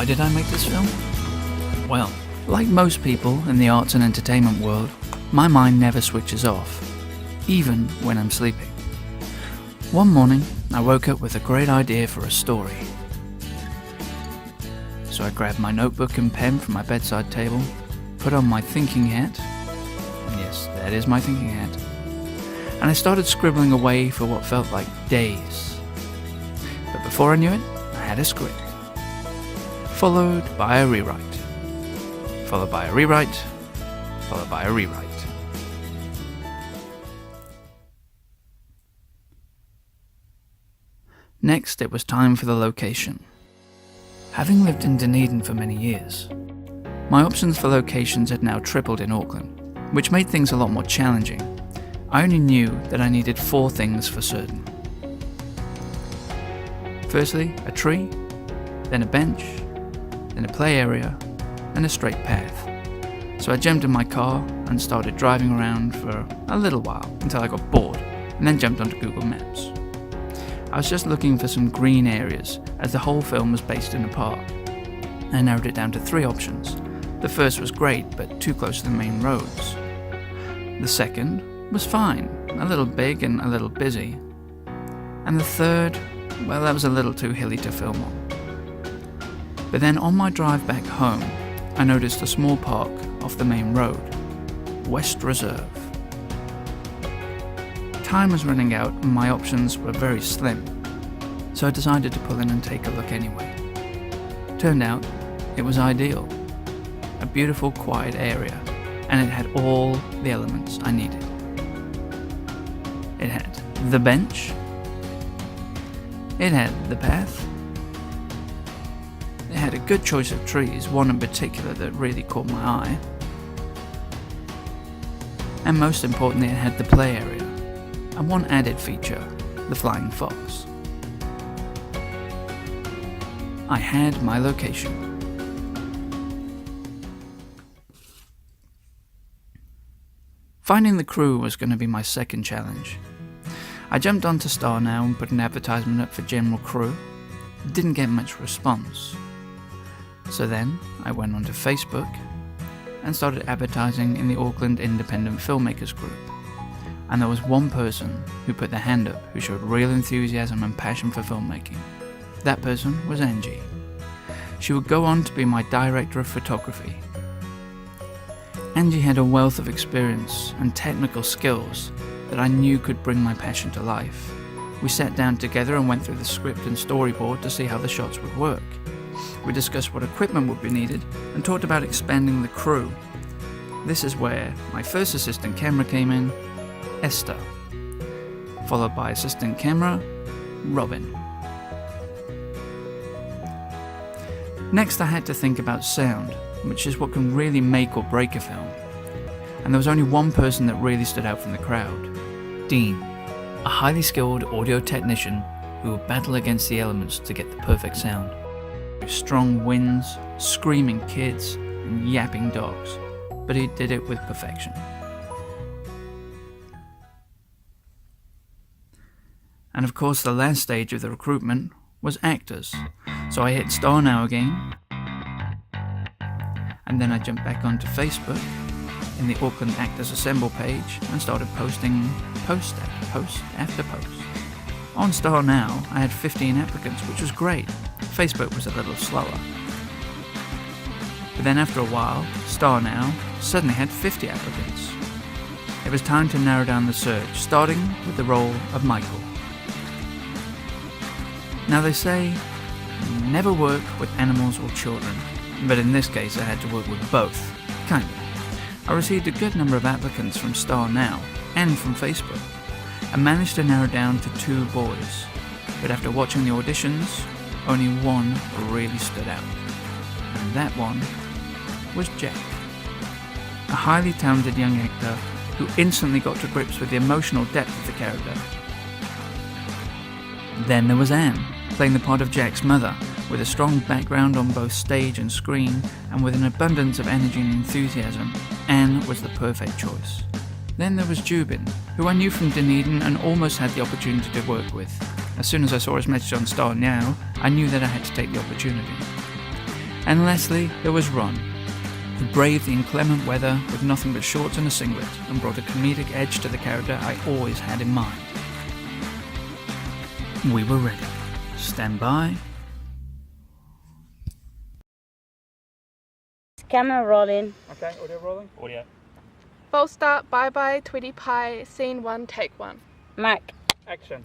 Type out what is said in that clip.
did I make this film? Well, like most people in the arts and entertainment world, my mind never switches off, even when I'm sleeping. One morning, I woke up with a great idea for a story. So I grabbed my notebook and pen from my bedside table, put on my thinking hat. Yes, that is my thinking hat. And I started scribbling away for what felt like days. But before I knew it, I had a script. Followed by a rewrite. Followed by a rewrite. Followed by a rewrite. Next, it was time for the location. Having lived in Dunedin for many years, my options for locations had now tripled in Auckland, which made things a lot more challenging. I only knew that I needed 4 things for certain. Firstly, a tree, then a bench, then a play area, and a straight path. So I jumped in my car and started driving around for a little while until I got bored, and then jumped onto Google Maps. I was just looking for some green areas, as the whole film was based in a park. I narrowed it down to 3 options. The first was great, but too close to the main roads. The second was fine, a little big and a little busy. And the third, well, that was a little too hilly to film on. But then on my drive back home, I noticed a small park off the main road, West Reserve. Time was running out and my options were very slim, so I decided to pull in and take a look anyway. Turned out, it was ideal. A beautiful, quiet area, and it had all the elements I needed. It had the bench, it had the path, it had a good choice of trees, one in particular that really caught my eye, and most importantly, it had the play area, and one added feature, the flying fox. I had my location. Finding the crew was going to be my second challenge. I jumped onto Star Now and put an advertisement up for general crew. Didn't get much response. So then I went onto Facebook and started advertising in the Auckland Independent Filmmakers group. And there was one person who put their hand up who showed real enthusiasm and passion for filmmaking. That person was Angie. She would go on to be my director of photography. Angie had a wealth of experience and technical skills that I knew could bring my passion to life. We sat down together and went through the script and storyboard to see how the shots would work. We discussed what equipment would be needed and talked about expanding the crew. This is where my first assistant camera came in, Esther, followed by assistant camera, Robin. Next, I had to think about sound, which is what can really make or break a film. And there was only one person that really stood out from the crowd, Dean, a highly skilled audio technician who would battle against the elements to get the perfect sound. Strong winds, screaming kids, and yapping dogs, but he did it with perfection. And of course, the last stage of the recruitment was actors. So I hit Star Now again, and then I jumped back onto Facebook in the Auckland Actors Assemble page and started posting post after post after post. On Star Now, I had 15 applicants, which was great. Facebook was a little slower. But then after a while, Star Now suddenly had 50 applicants. It was time to narrow down the search, starting with the role of Michael. Now they say, never work with animals or children, but in this case I had to work with both, kind of. I received a good number of applicants from Star Now and from Facebook, and managed to narrow down to 2 boys, but after watching the auditions, only one really stood out, and that one was Jack, a highly talented young actor who instantly got to grips with the emotional depth of the character. Then there was Anne, playing the part of Jack's mother, with a strong background on both stage and screen, and with an abundance of energy and enthusiasm. Anne was the perfect choice. Then there was Jubin, who I knew from Dunedin and almost had the opportunity to work with. As soon as I saw his message on Star Now, I knew that I had to take the opportunity. And lastly, there was Ron, who braved the inclement weather with nothing but shorts and a singlet and brought a comedic edge to the character I always had in mind. We were ready. Stand by. Camera rolling. Okay, audio rolling? Audio. Full start, Bye Bye Tweety Pie, scene 1, take 1. Mark. Action.